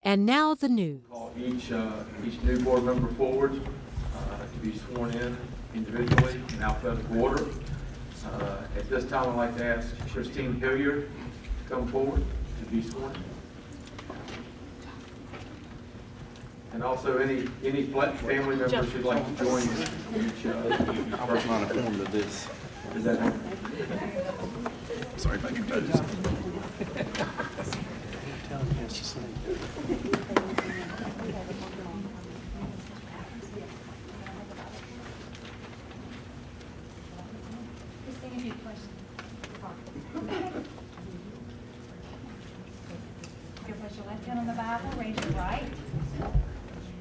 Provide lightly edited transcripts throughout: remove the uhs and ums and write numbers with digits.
And now the news. Call each new board member forward to be sworn in individually in alphabetical order. At this time, I'd like to ask Christine Hilliard to come forward to be sworn. And also, any family members who'd like to join each. I was not informed of this. Is that? Sorry about your toes. You place your left hand on the Bible, raise your right.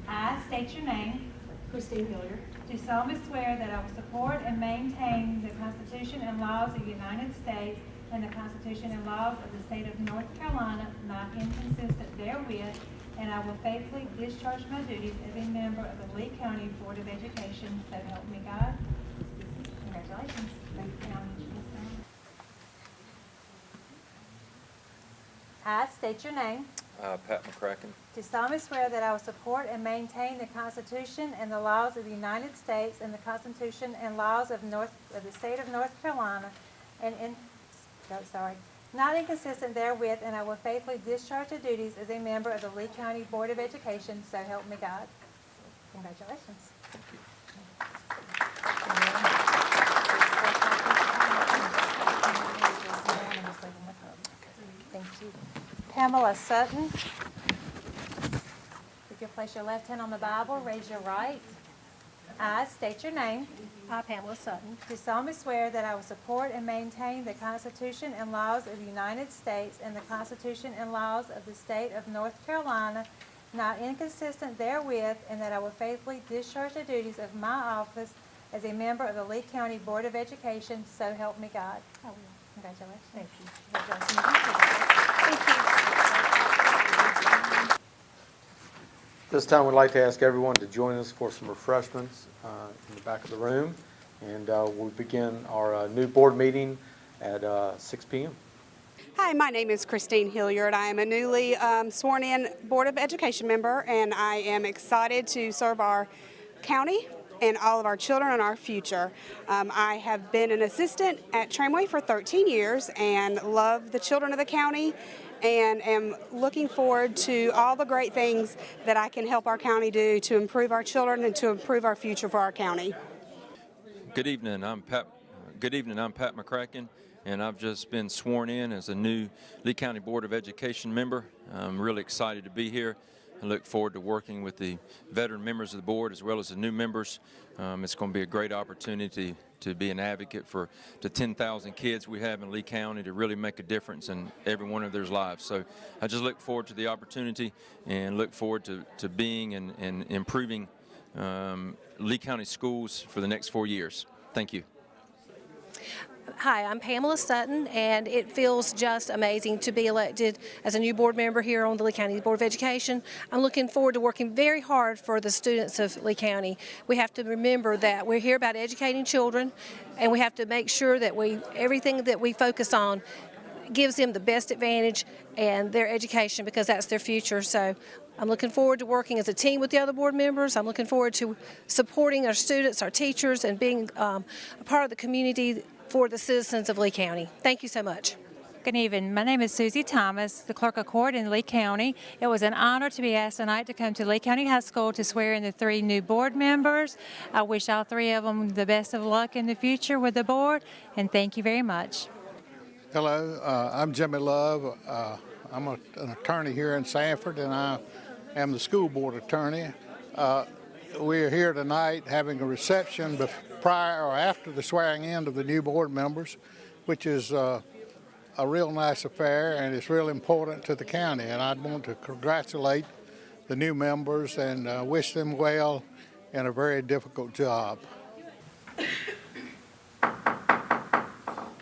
I state your name. Christine Hilliard. Do solemnly swear that I will support and maintain the Constitution and laws of the United States and the Constitution and laws of the state of North Carolina, not inconsistent therewith, and I will faithfully discharge my duties as a member of the Lee County Board of Education, so help me God. Congratulations. I state your name. Pat McCracken. Do solemnly swear that I will support and maintain the Constitution and the laws of the United States and the Constitution and laws of the state of North Carolina, not inconsistent therewith, and I will faithfully discharge the duties as a member of the Lee County Board of Education, so help me God. Congratulations. Thank you. Pamela Sutton. If you'll place your left hand on the Bible, raise your right. I state your name. I, Pamela Sutton. Do solemnly swear that I will support and maintain the Constitution and laws of the United States and the Constitution and laws of the state of North Carolina, not inconsistent therewith, and that I will faithfully discharge the duties of my office as a member of the Lee County Board of Education, so help me God. I will. Congratulations. Thank you. This time, we'd like to ask everyone to join us for some refreshments in the back of the room. And we'll begin our new board meeting at 6 p.m. Hi, my name is Christine Hilliard. I am a newly sworn-in Board of Education member, and I am excited to serve our county and all of our children and our future. I have been an assistant at Tramway for 13 years and love the children of the county and am looking forward to all the great things that I can help our county do to improve our children and to improve our future for our county. Good evening. I'm Pat McCracken, and I've just been sworn in as a new Lee County Board of Education member. I'm really excited to be here. I look forward to working with the veteran members of the board as well as the new members. It's going to be a great opportunity to be an advocate for the 10,000 kids we have in Lee County to really make a difference in every one of their lives. So I just look forward to the opportunity and look forward to being and improving Lee County schools for the next 4 years. Thank you. Hi, I'm Pamela Sutton, and it feels just amazing to be elected as a new board member here on the Lee County Board of Education. I'm looking forward to working very hard for the students of Lee County. We have to remember that we're here about educating children, and we have to make sure that everything that we focus on gives them the best advantage and their education, because that's their future. So I'm looking forward to working as a team with the other board members. I'm looking forward to supporting our students, our teachers, and being a part of the community for the citizens of Lee County. Thank you so much. Good evening. My name is Susie Thomas, the Clerk of Court in Lee County. It was an honor to be asked tonight to come to Lee County High School to swear in the 3 new board members. I wish all 3 of them the best of luck in the future with the board, and thank you very much. Hello, I'm Jimmy Love. I'm an attorney here in Sanford, and I am the school board attorney. We're here tonight having a reception prior or after the swearing in of the new board members, which is a real nice affair, and it's real important to the county. And I'd want to congratulate the new members and wish them well in a very difficult job.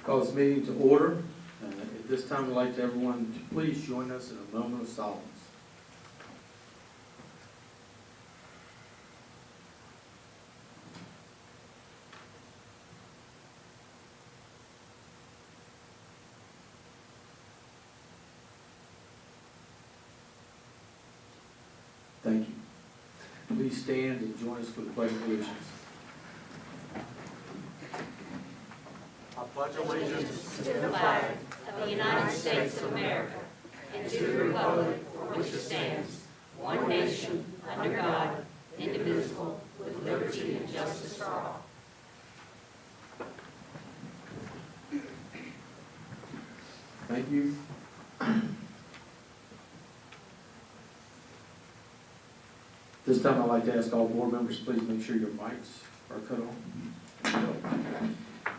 Call this meeting to order. At this time, I'd like everyone to please join us in a moment of silence. Thank you. Please stand and join us for the Pledge of Allegiance. Thank you. This time, I'd like to ask all board members, please make sure your mics are cut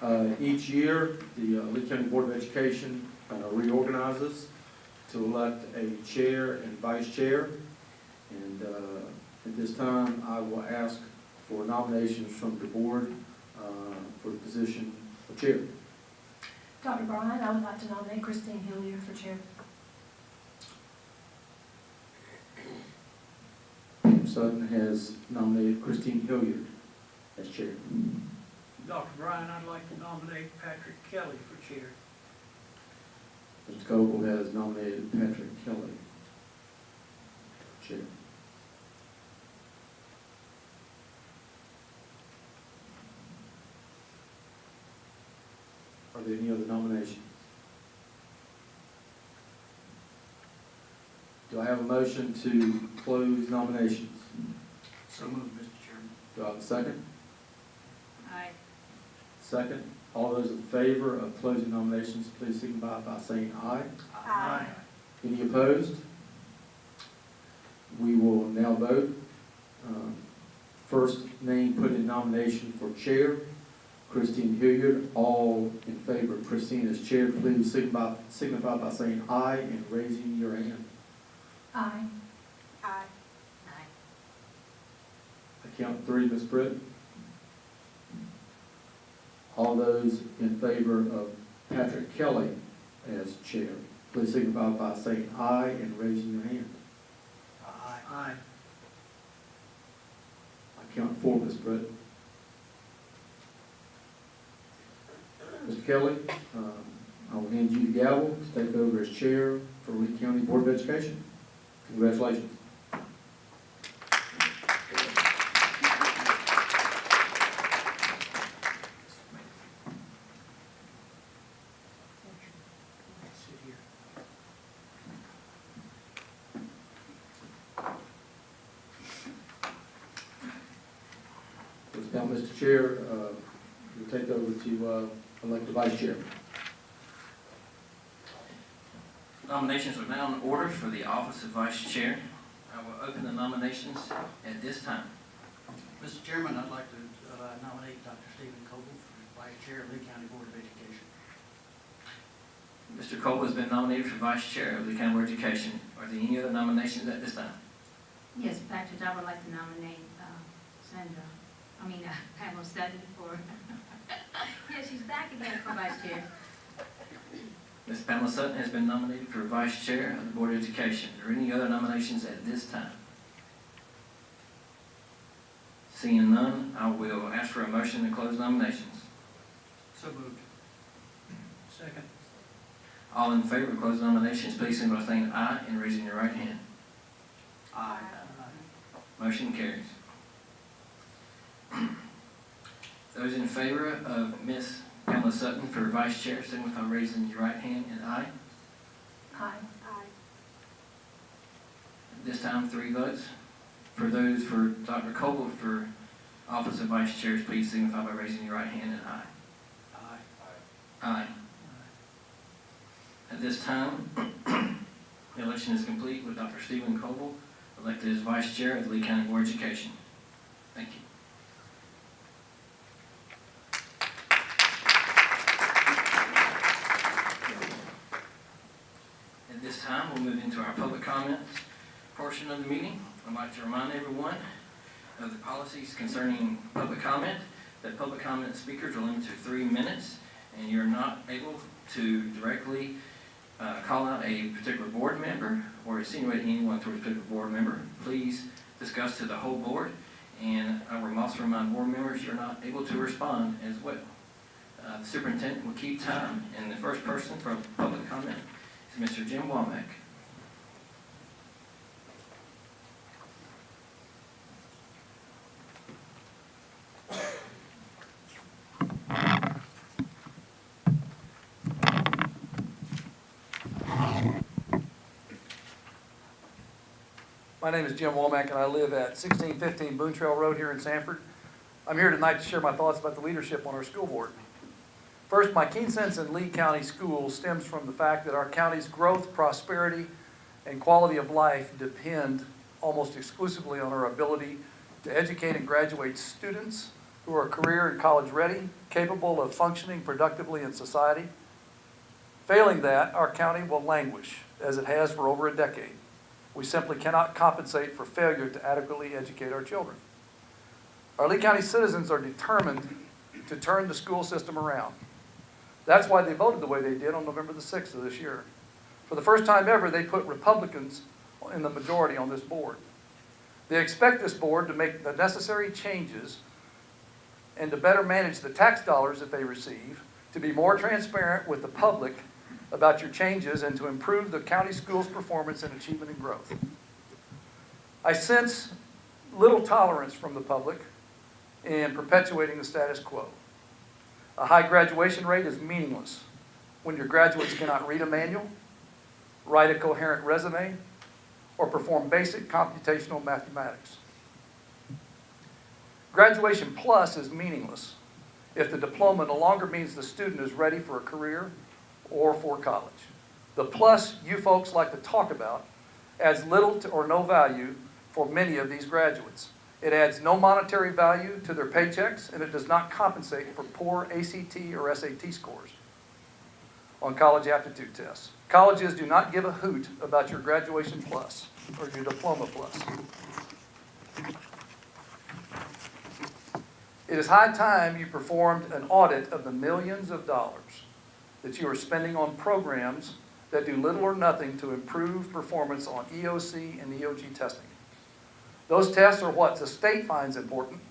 on. Each year, the Lee County Board of Education reorganizes to elect a chair and vice chair. And at this time, I will ask for nominations from the board for the position of chair. Dr. Bryan, I would like to nominate Christine Hilliard for chair. Sutton has nominated Christine Hilliard as chair. Dr. Bryan, I'd like to nominate Patrick Kelly for chair. Mr. Coble has nominated Patrick Kelly for chair. Are there any other nominations? Do I have a motion to close nominations? So moved, Mr. Chairman. Do I have a second? Aye. Second. All those in favor of closing nominations, please signify by saying aye. Aye. Any opposed? We will now vote. First name put in nomination for chair, Christine Hilliard. All in favor of Christine as chair, please signify by saying aye and raising your hand. Aye. Aye. I count three, Ms. Britt. All those in favor of Patrick Kelly as chair, please signify by saying aye and raising your hand. Aye. Aye. I count four, Ms. Britt. Mr. Kelly, I will hand you the gavel to take over as chair for Lee County Board of Education. Congratulations. Sit here. Now, Mr. Chair, you'll take over to elect the vice chair. Nominations are now in order for the office of Vice Chair. I will open the nominations at this time. Mr. Chairman, I'd like to nominate Dr. Stephen Coble for Vice Chair of Lee County Board of Education. Mr. Cole has been nominated for Vice Chair of the County Board of Education. Are there any other nominations at this time? Yes, Patrick, I would like to nominate Pamela Sutton for, yeah, she's back again for Vice Chair. Ms. Pamela Sutton has been nominated for Vice Chair of the Board of Education. Are there any other nominations at this time? Seeing none, I will ask for a motion to close nominations. So moved. Second. All in favor of closing nominations, please signify by saying aye and raising your right hand. Aye. Motion carries. Those in favor of Ms. Pamela Sutton for Vice Chair, signify by raising your right hand and aye. Aye. Aye. At this time, 3 votes. For those for Dr. Coble for Office of Vice Chairs, please signify by raising your right hand and aye. Aye. Aye. At this time, the election is complete with Dr. Stephen Coble elected as Vice Chair of the Lee County Board of Education. Thank you. At this time, we'll move into our public comments portion of the meeting. I'd like to remind everyone of the policies concerning public comment, that public comment speakers are limited to 3 minutes, and you're not able to directly call out a particular board member or insinuate anyone towards a particular board member. Please discuss to the whole board, and I will also remind board members you're not able to respond as well. The superintendent will keep time, and the first person for public comment is Mr. Jim Womack. My name is Jim Womack, and I live at 1615 Boone Trail Road here in Sanford. I'm here tonight to share my thoughts about the leadership on our school board. First, my keen sense in Lee County schools stems from the fact that our county's growth, prosperity, and quality of life depend almost exclusively on our ability to educate and graduate students who are career and college ready, capable of functioning productively in society. Failing that, our county will languish, as it has for over a decade. We simply cannot compensate for failure to adequately educate our children. Our Lee County citizens are determined to turn the school system around. That's why they voted the way they did on November the 6th of this year. For the first time ever, they put Republicans in the majority on this board. They expect this board to make the necessary changes and to better manage the tax dollars that they receive, to be more transparent with the public about your changes, and to improve the county schools' performance and achievement and growth. I sense little tolerance from the public in perpetuating the status quo. A high graduation rate is meaningless when your graduates cannot read a manual, write a coherent resume, or perform basic computational mathematics. Graduation plus is meaningless if the diploma no longer means the student is ready for a career or for college. The plus you folks like to talk about adds little to or no value for many of these graduates. It adds no monetary value to their paychecks, and it does not compensate for poor ACT or SAT scores on college aptitude tests. Colleges do not give a hoot about your graduation plus or your diploma plus. It is high time you performed an audit of the millions of dollars that you are spending on programs that do little or nothing to improve performance on EOC and EOG testing. Those tests are what the state finds important,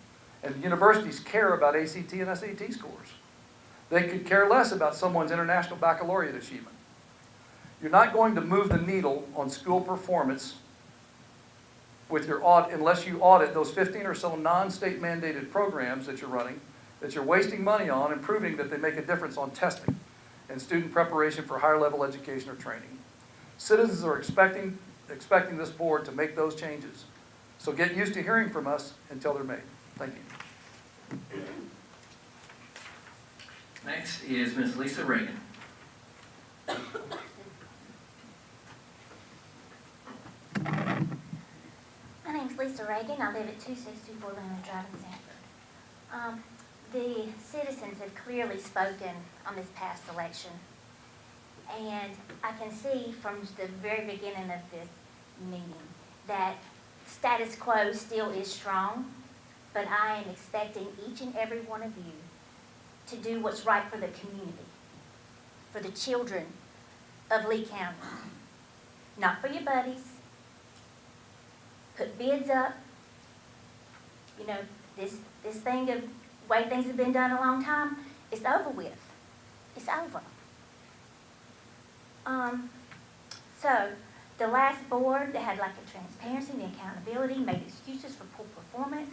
and universities care about ACT and SAT scores. They could care less about someone's international baccalaureate achievement. You're not going to move the needle on school performance with your audit unless you audit those 15 or so non-state mandated programs that you're running, that you're wasting money on, and proving that they make a difference on testing and student preparation for higher level education or training. Citizens are expecting this board to make those changes. So get used to hearing from us until they're made. Thank you. Next is Ms. Lisa Reagan. My name's Lisa Reagan. I live at 2624 Luna Drive in Sanford. The citizens have clearly spoken on this past election. And I can see from the very beginning of this meeting that status quo still is strong, but I am expecting each and every one of you to do what's right for the community, for the children of Lee County. Not for your buddies. Put bids up. You know, this thing of way things have been done a long time, it's over with. It's over. So the last board that had lack of transparency and accountability, made excuses for poor performance.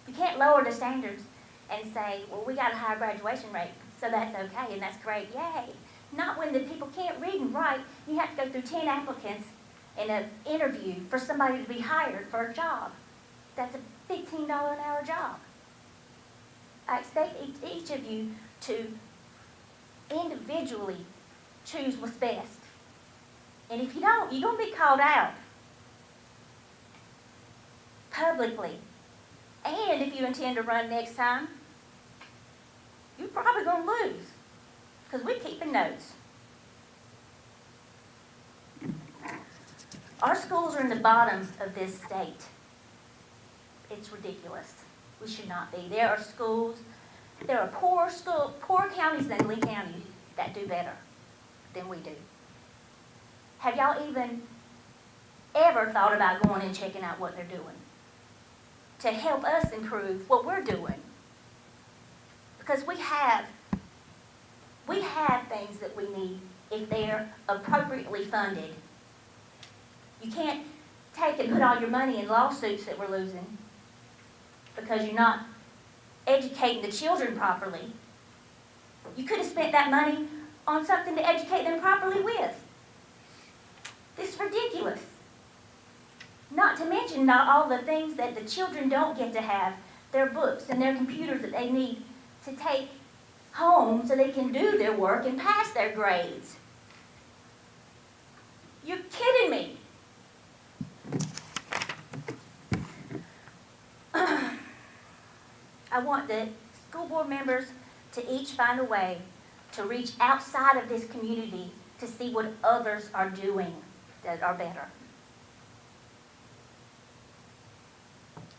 You can't lower the standards and say, well, we got a high graduation rate, so that's okay, and that's great, yay. Not when the people can't read and write. You have to go through 10 applicants in an interview for somebody to be hired for a job. That's a $15 an hour job. I expect each of you to individually choose what's best. And if you don't, you're going to be called out publicly. And if you intend to run next time, you're probably going to lose because we're keeping notes. Our schools are in the bottom of this state. It's ridiculous. We should not be. There are schools, there are poor counties in Lee County that do better than we do. Have y'all even ever thought about going and checking out what they're doing to help us improve what we're doing? Because we have things that we need if they're appropriately funded. You can't take and put all your money in lawsuits that we're losing because you're not educating the children properly. You could have spent that money on something to educate them properly with. This is ridiculous. Not to mention not all the things that the children don't get to have, their books and their computers that they need to take home so they can do their work and pass their grades. You're kidding me. I want the school board members to each find a way to reach outside of this community to see what others are doing that are better.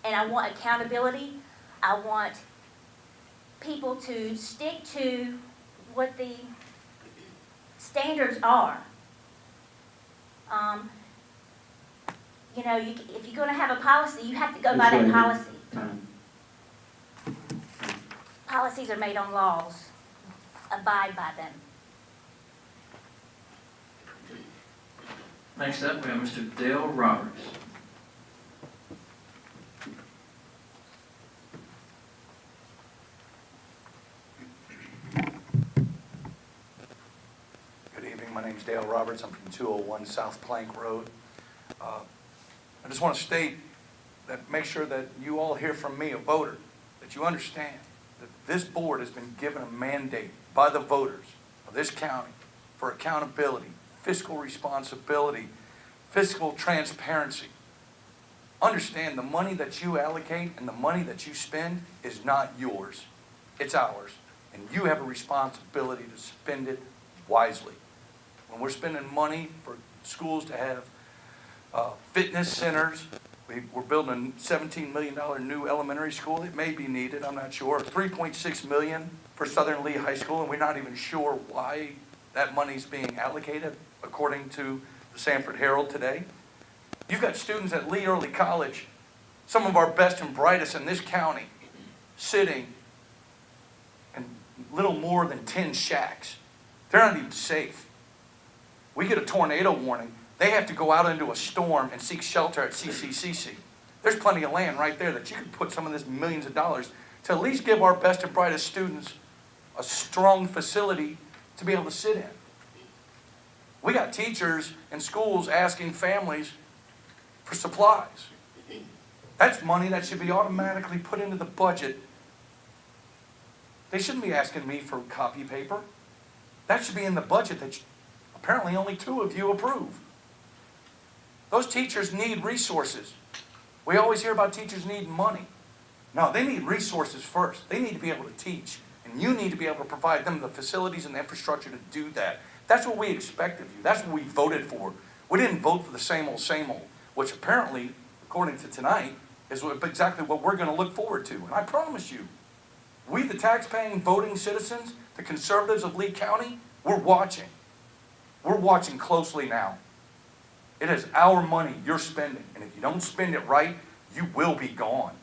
And I want accountability. I want people to stick to what the standards are. You know, if you're going to have a policy, you have to go by that policy. Policies are made on laws. Abide by them. Next up, we have Mr. Dale Roberts. Good evening, my name is Dale Roberts. I'm from 201 South Plank Road. I just want to state that, make sure that you all hear from me, a voter, that you understand that this board has been given a mandate by the voters of this county for accountability, fiscal responsibility, fiscal transparency. Understand the money that you allocate and the money that you spend is not yours. It's ours. And you have a responsibility to spend it wisely. When we're spending money for schools to have fitness centers, we're building a $17 million new elementary school. It may be needed, I'm not sure. $3.6 million for Southern Lee High School, and we're not even sure why that money's being allocated, according to the Sanford Herald today. You've got students at Lee Early College, some of our best and brightest in this county, sitting in little more than 10 shacks. They're not even safe. We get a tornado warning. They have to go out into a storm and seek shelter at CCCC. There's plenty of land right there that you could put some of this millions of dollars to at least give our best and brightest students a strong facility to be able to sit in. We got teachers in schools asking families for supplies. That's money that should be automatically put into the budget. They shouldn't be asking me for copy paper. That should be in the budget that apparently only 2 of you approve. Those teachers need resources. We always hear about teachers needing money. No, they need resources first. They need to be able to teach. And you need to be able to provide them the facilities and the infrastructure to do that. That's what we expect of you. That's what we voted for. We didn't vote for the same old, which apparently, according to tonight, is exactly what we're going to look forward to. And I promise you, we, the tax-paying, voting citizens, the conservatives of Lee County, we're watching. We're watching closely now. It is our money you're spending, and if you don't spend it right, you will be gone.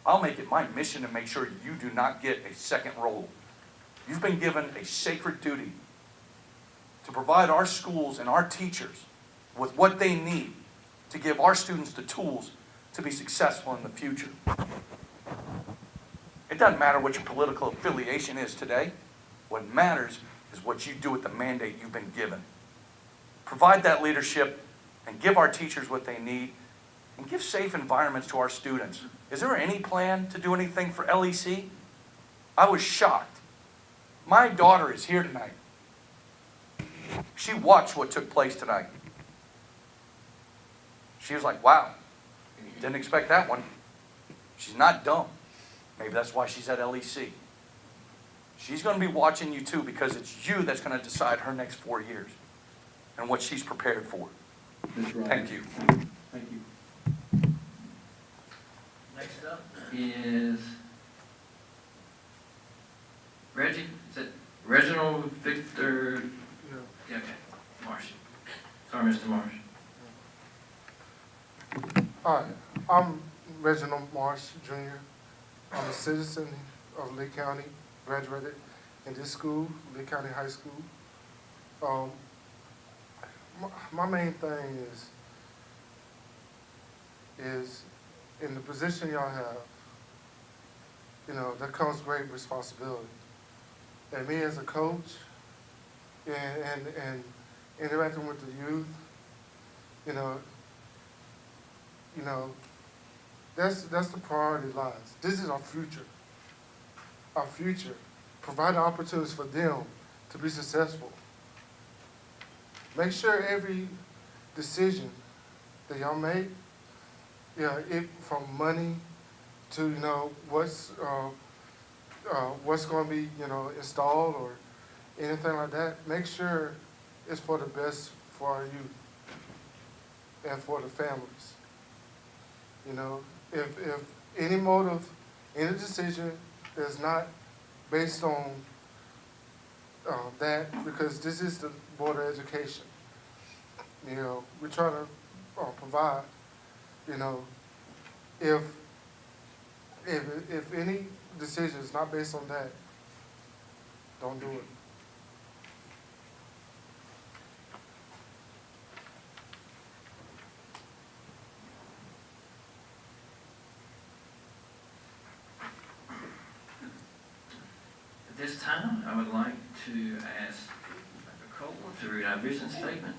I'll make it my mission to make sure you do not get a second role. You've been given a sacred duty to provide our schools and our teachers with what they need to give our students the tools to be successful in the future. It doesn't matter what your political affiliation is today. What matters is what you do with the mandate you've been given. Provide that leadership and give our teachers what they need and give safe environments to our students. Is there any plan to do anything for LEC? I was shocked. My daughter is here tonight. She watched what took place tonight. She was like, wow, didn't expect that one. She's not dumb. Maybe that's why she's at LEC. She's going to be watching you too, because it's you that's going to decide her next 4 years and what she's prepared for. Thank you. Thank you. Next up is Reggie. Is it Reginald Victor? Yeah, okay. Marsh. Sorry, Mr. Marsh. Hi, I'm Reginald Marsh, Jr. I'm a citizen of Lee County, graduated in this school, Lee County High School. My main thing is in the position y'all have, you know, there comes great responsibility. And me as a coach and interacting with the youth, you know, you know, that's the priority lies. This is our future. Our future. Provide opportunities for them to be successful. Make sure every decision that y'all make, from money to, what's going to be, installed or anything like that, make sure it's for the best for our youth and for the families. If any motive, any decision is not based on that, because this is the Board of Education. We're trying to provide, if any decision is not based on that, don't do it. At this time, I would like to ask Dr. Cole to read our vision statement.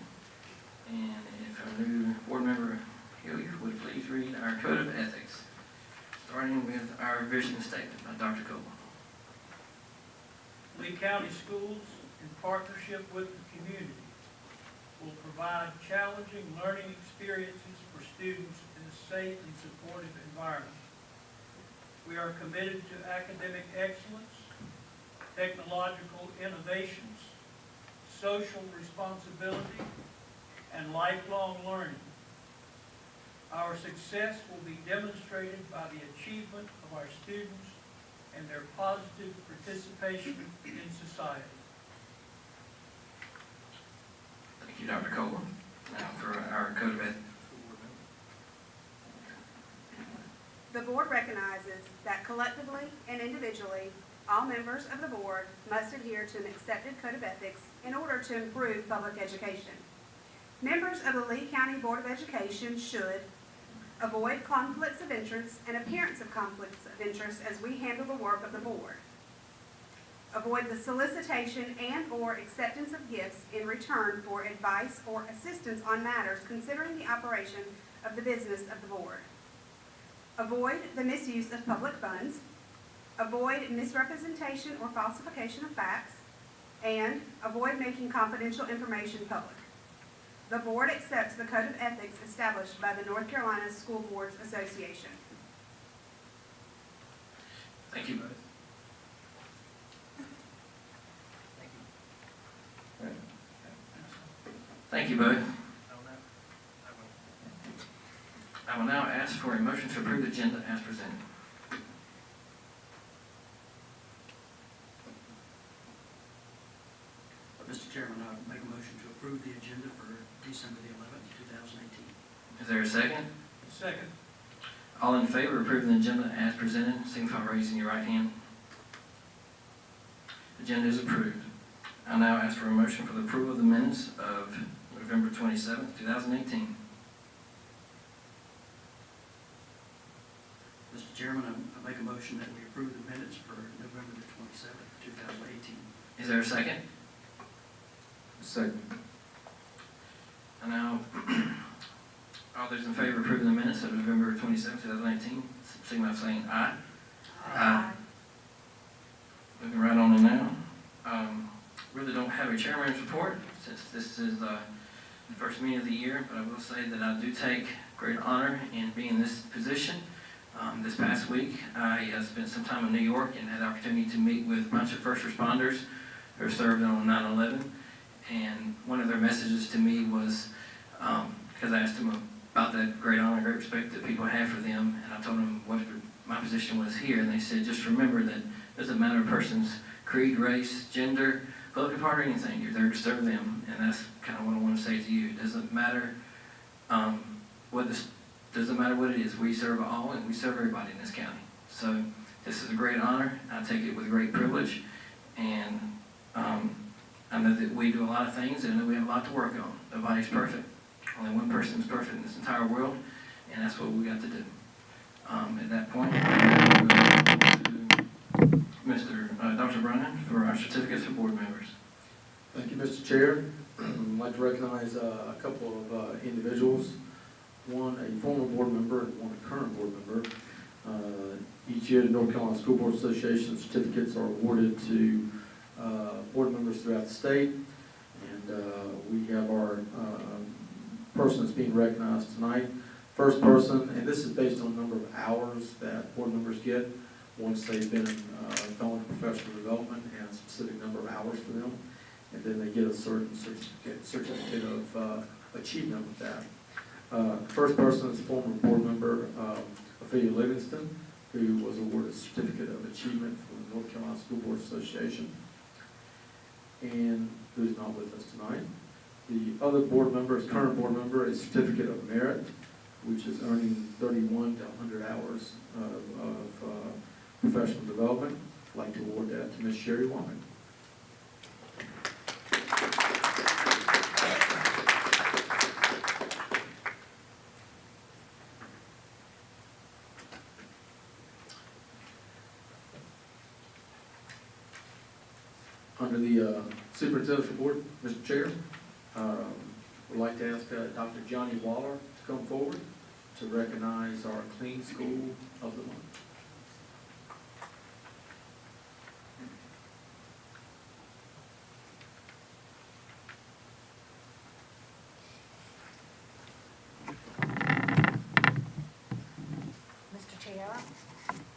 And if our new board member, Hilliard, would please read our code of ethics, starting with our vision statement by Dr. Cole. Lee County Schools, in partnership with the community, will provide challenging learning experiences for students in a safe and supportive environment. We are committed to academic excellence, technological innovations, social responsibility, and lifelong learning. Our success will be demonstrated by the achievement of our students and their positive participation in society. Thank you, Dr. Cole. Now for our code of ethics. The board recognizes that collectively and individually, all members of the board must adhere to an accepted code of ethics in order to improve public education. Members of the Lee County Board of Education should avoid conflicts of interest and appearance of conflicts of interest as we handle the work of the board. Avoid the solicitation and/or acceptance of gifts in return for advice or assistance on matters considering the operation of the business of the board. Avoid the misuse of public funds. Avoid misrepresentation or falsification of facts. And avoid making confidential information public. The board accepts the Code of Ethics established by the North Carolina School Boards Association. Thank you both. Thank you both. I will now ask for a motion to approve the agenda as presented. Mr. Chairman, I would make a motion to approve the agenda for December the 11th, 2018. Is there a second? Second. All in favor of approving the agenda as presented, signify by raising your right hand. Agenda is approved. I now ask for a motion for the approval of the minutes of November 27th, 2018. Mr. Chairman, I make a motion that we approve the minutes for November the 27th, 2018. Is there a second? Second. And now, all those in favor of approving the minutes of November 27th, 2018, signify by saying aye. Aye. Moving right on in now. Really don't have a chairman's report since this is the first meeting of the year, but I will say that I do take great honor in being in this position. This past week, I spent some time in New York and had the opportunity to meet with a bunch of first responders who served on 9/11. And one of their messages to me was, because I asked them about that great honor and great respect that people have for them, and I told them what my position was here, and they said, just remember that it doesn't matter a person's creed, race, gender, political party, or anything, you're there to serve them, and that's kind of what I want to say to you. It doesn't matter doesn't matter what it is, we serve all, and we serve everybody in this county. So this is a great honor, I take it with great privilege, and I know that we do a lot of things, and I know we have a lot to work on. Nobody's perfect. Only one person is perfect in this entire world, and that's what we got to do. At that point, to Dr. Brennan for our certificates for board members. Thank you, Mr. Chair. I'd like to recognize a couple of individuals. one a former board member and one a current board member. Each year, the North Carolina School Board Association certificates are awarded to board members throughout the state. And we have our person that's being recognized tonight. First person, and this is based on the number of hours that board members get once they've been gone to professional development, and a specific number of hours for them. And then they get a certain certificate of achievement with that. First person is former board member Ophelia Livingston, who was awarded a certificate of achievement from the North Carolina School Board Association, and who's not with us tonight. The other board member, is current board member, a certificate of merit, which is earning 31 to 100 hours of professional development. I'd like to award that to Ms. Sherry Wyman. Under the Superintendent's Report, Mr. Chair, would like to ask Dr. Johnny Waller to come forward to recognize our Clean School of the Month. Mr. Chair,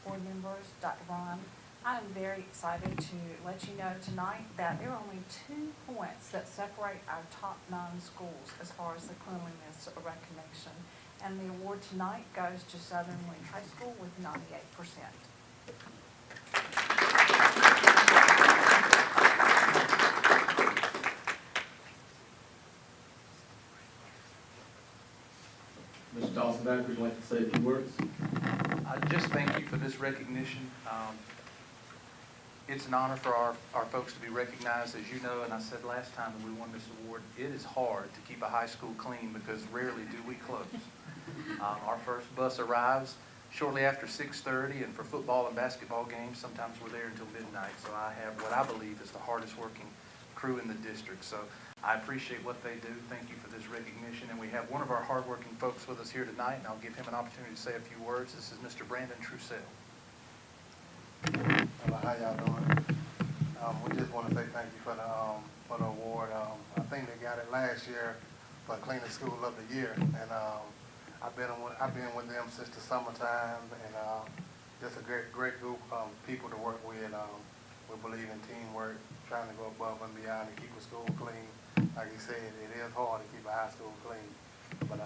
board members, Dr. Ron, I am very excited to let you know tonight that there are only 2 points that separate our top 9 schools as far as the cleanliness recognition. And the award tonight goes to Southern Lee High School with 98%. Mr. Dawson-Back, would you like to say a few words? Just thank you for this recognition. It's an honor for our folks to be recognized. As you know, and I said last time that we won this award, it is hard to keep a high school clean because rarely do we close. Our first bus arrives shortly after 6:30, and for football and basketball games, sometimes we're there until midnight. So I have what I believe is the hardest working crew in the district. So I appreciate what they do. Thank you for this recognition. And we have one of our hardworking folks with us here tonight, and I'll give him an opportunity to say a few words. This is Mr. Brandon Trussell. Hello, how y'all doing? We just want to say thank you for the award. I think they got it last year for Cleanest School of the Year, and I've been with them since the summertime, and just a great group of people to work with. We believe in teamwork, trying to go above and beyond to keep a school clean. Like you said, it is hard to keep a high school clean, but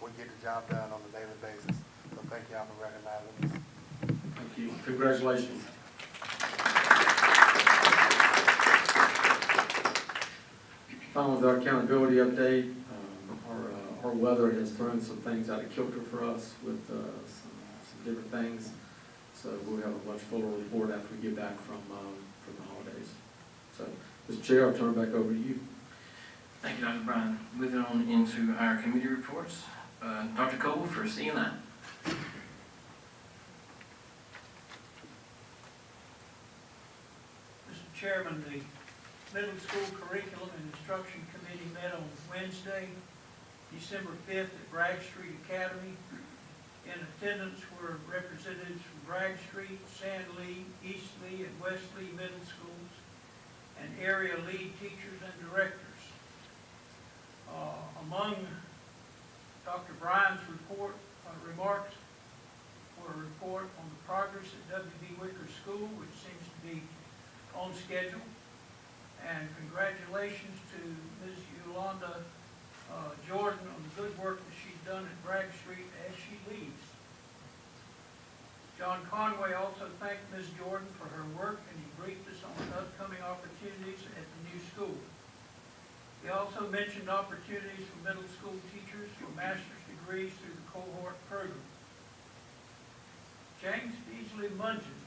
we get the job done on a daily basis. So thank y'all for recognizing us. Thank you. Congratulations. Finally, with our accountability update, our weather has thrown some things out of kilter for us with some different things. So we'll have a much fuller report after we get back from the holidays. So, Mr. Chair, I'll turn it back over to you. Thank you, Dr. Bryan. Moving on into our committee reports. Dr. Cole for CNI. Mr. Chairman, the Middle School Curriculum and Instruction Committee met on Wednesday, December 5th at Bragg Street Academy. In attendance were representatives from Bragg Street, Sand Lee, East Lee, and West Lee Middle Schools, and area lead teachers and directors. Among Dr. Bryan's remarks were a report on the progress at W.B. Wicker School, which seems to be on schedule, and congratulations to Ms. Yolanda Jordan on the good work that she's done at Bragg Street as she leaves. John Conway also thanked Ms. Jordan for her work, and he briefed us on upcoming opportunities at the new school. He also mentioned opportunities for middle school teachers for master's degrees through the cohort program. James Beasley Mungin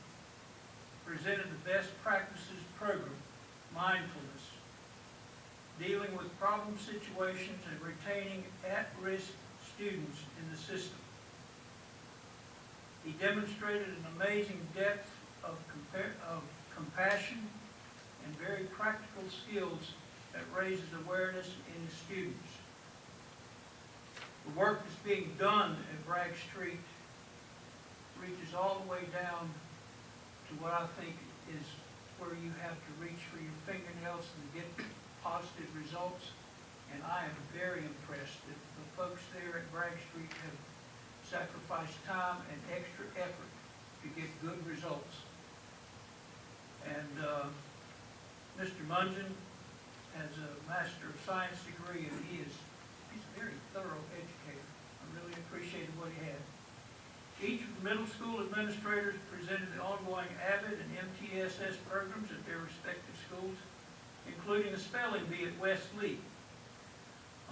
presented the best practices program, Mindfulness, dealing with problem situations and retaining at-risk students in the system. He demonstrated an amazing depth of compassion and very practical skills that raises awareness in the students. The work that's being done at Bragg Street reaches all the way down to what I think is where you have to reach for your fingernails and get positive results. And I am very impressed that the folks there at Bragg Street have sacrificed time and extra effort to get good results. And Mr. Mungeon has a Master of Science degree, and he's a very thorough educator. I really appreciated what he had. Each of the middle school administrators presented the ongoing AVID and MTSS programs at their respective schools, including a spelling bee at West Lee.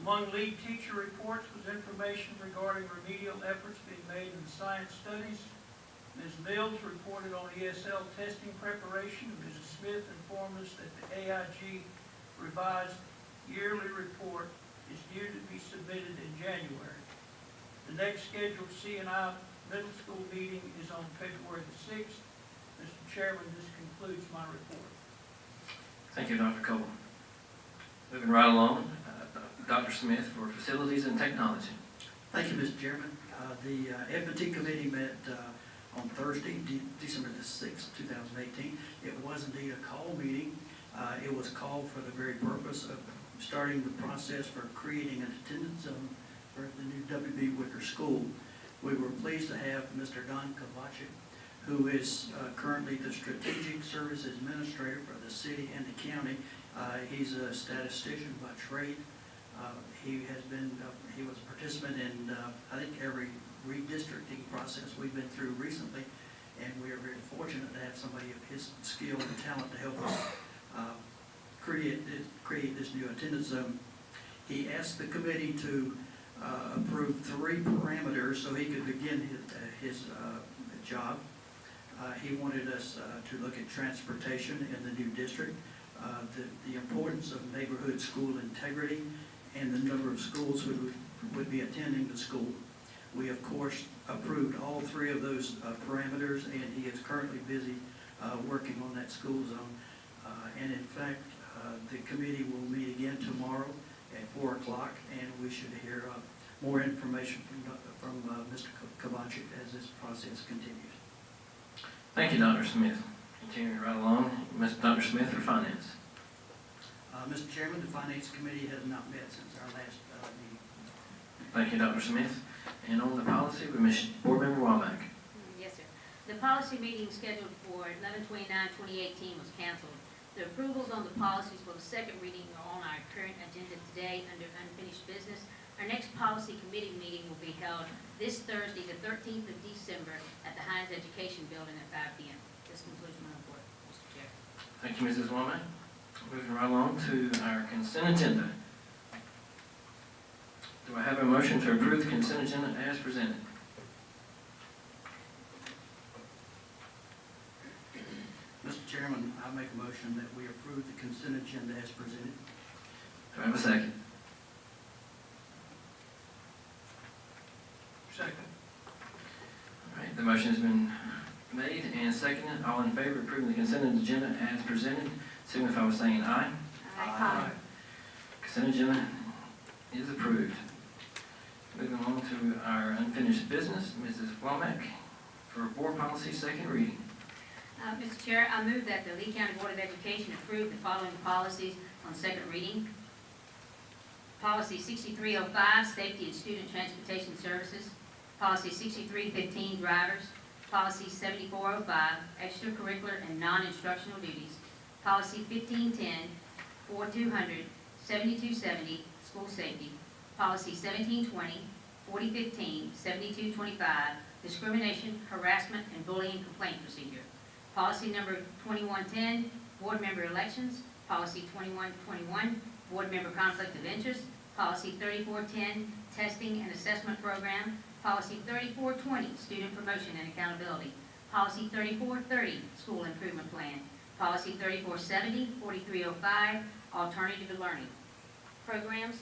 Among lead teacher reports was information regarding remedial efforts being made in science studies. Ms. Mills reported on ESL testing preparation. Mrs. Smith informed us that the AIG revised yearly report is due to be submitted in January. The next scheduled C&I middle school meeting is on February the 6th. Mr. Chairman, this concludes my report. Thank you, Dr. Cole. Moving right along, Dr. Smith for Facilities and Technology. Thank you, Mr. Chairman. The F&T Committee met on Thursday, December the 6th, 2018. It was indeed a call meeting. It was called for the very purpose of starting the process for creating an attendance zone for the new W.B. Wicker School. We were pleased to have Mr. Don Kovacic, who is currently the Strategic Service Administrator for the city and the county. He's a statistician by trade. He was a participant in, I think, every redistricting process we've been through recently, and we are very fortunate to have somebody of his skill and talent to help us create this new attendance zone. He asked the committee to approve 3 parameters so he could begin his job. He wanted us to look at transportation in the new district, the importance of neighborhood school integrity, and the number of schools who would be attending the school. We, of course, approved all 3 of those parameters, and he is currently busy working on that school zone. And in fact, the committee will meet again tomorrow at 4 o'clock, and we should hear more information from Mr. Kovacic as this process continues. Thank you, Dr. Smith. Continuing right along, Dr. Smith for Finance. Mr. Chairman, the Finance Committee has not met since our last meeting. Thank you, Dr. Smith. And on the policy, we miss Board Member Womack. Yes, sir. The policy meeting scheduled for 11/29/2018 was canceled. The approvals on the policies for the second reading are on our current agenda today under unfinished business. Our next policy committee meeting will be held this Thursday, the 13th of December, at the Hines Education Building at 5 p.m. This concludes my report, Mr. Chair. Thank you, Mrs. Womack. Moving right along to our consent agenda. Do I have a motion to approve the consent agenda as presented? Mr. Chairman, I make a motion that we approve the consent agenda as presented. Do I have a second? Second. All right, the motion has been made and seconded. All in favor of approving the consent agenda as presented, signify by saying aye. Aye. Consent agenda is approved. Moving on to our unfinished business, Mrs. Womack for board policy second reading. Mr. Chair, I move that the Lee County Board of Education approve the following policies on second reading. Policy 6305, Safety and Student Transportation Services. Policy 6315, Drivers. Policy 7405, Extracurricular and Non-Instructional Duties. Policy 1510, 4200, 7270, School Safety. Policy 1720, 4015, 7225, Discrimination, Harassment, and Bullying Complaint Procedure. Policy number 2110, Board Member Elections. Policy 2121, Board Member Conflict of Interest. Policy 3410, Testing and Assessment Program. Policy 3420, Student Promotion and Accountability. Policy 3430, School Improvement Plan. Policy 3470, 4305, Alternative Learning Programs.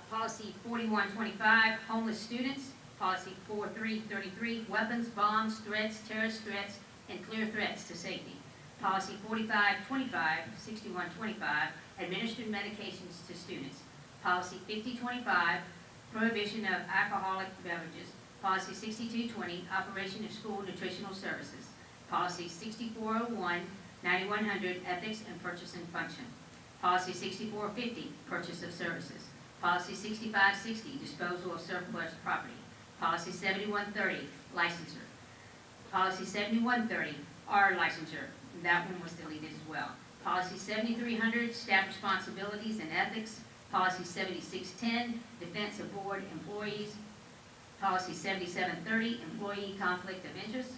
Policy 4125, Homeless Students. Policy 4333, Weapons, Bombs, Threats, Terrorist Threats, and Clear Threats to Safety. Policy 4525, 6125, Administered Medications to Students. Policy 5025, prohibition of alcoholic beverages. Policy 6220, operation of school nutritional services. Policy 6401, 9100, ethics and purchasing function. Policy 6450, purchase of services. Policy 6560, disposal of surplus property. Policy 7130, licensure. Policy 7130, R licensure. That one was deleted as well. Policy 7300, staff responsibilities and ethics. Policy 7610, defense of board employees. Policy 7730, employee conflict of interest.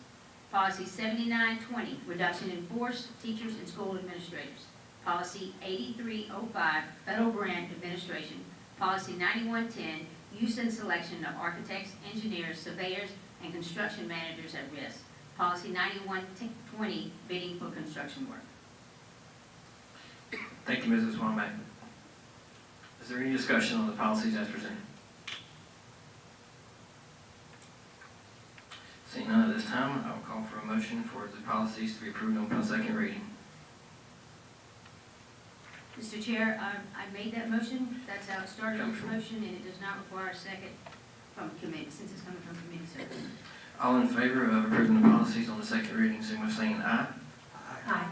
Policy 7920, reduction in force, teachers and school administrators. Policy 8305, federal grant administration. Policy 9110, use and selection of architects, engineers, surveyors, and construction managers at risk. Policy 9120, bidding for construction work. Thank you, Mrs. Womack. Is there any discussion on the policies as presented? Seeing none at this time, I will call for a motion for the policies to be approved on second reading. Mr. Chair, I made that motion. That's how it started, Come this from- motion, and it does not require a second from committee, since it's coming from committee service. All in favor of approving the policies on the second reading, signify by saying aye. Aye.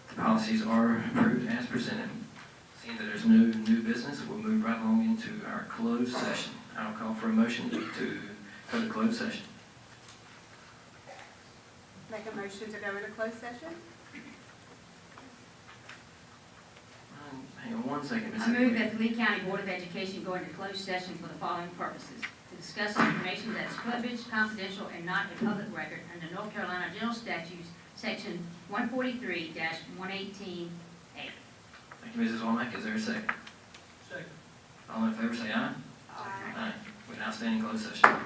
The policies are approved as presented. Seeing that there's no new business, we'll move right along into our closed session. I'll call for a motion to go to closed session. Make a motion to go into closed session? Hang on one second, Ms. I move that the Lee County Board of Education go into closed session for the following purposes: to discuss information that is privileged, confidential, and not a public record under North Carolina General Statutes, Section 143-118A. Thank you, Mrs. Womack. Is there a second? Second. All in favor, say aye. Aye. We now stand in closed session.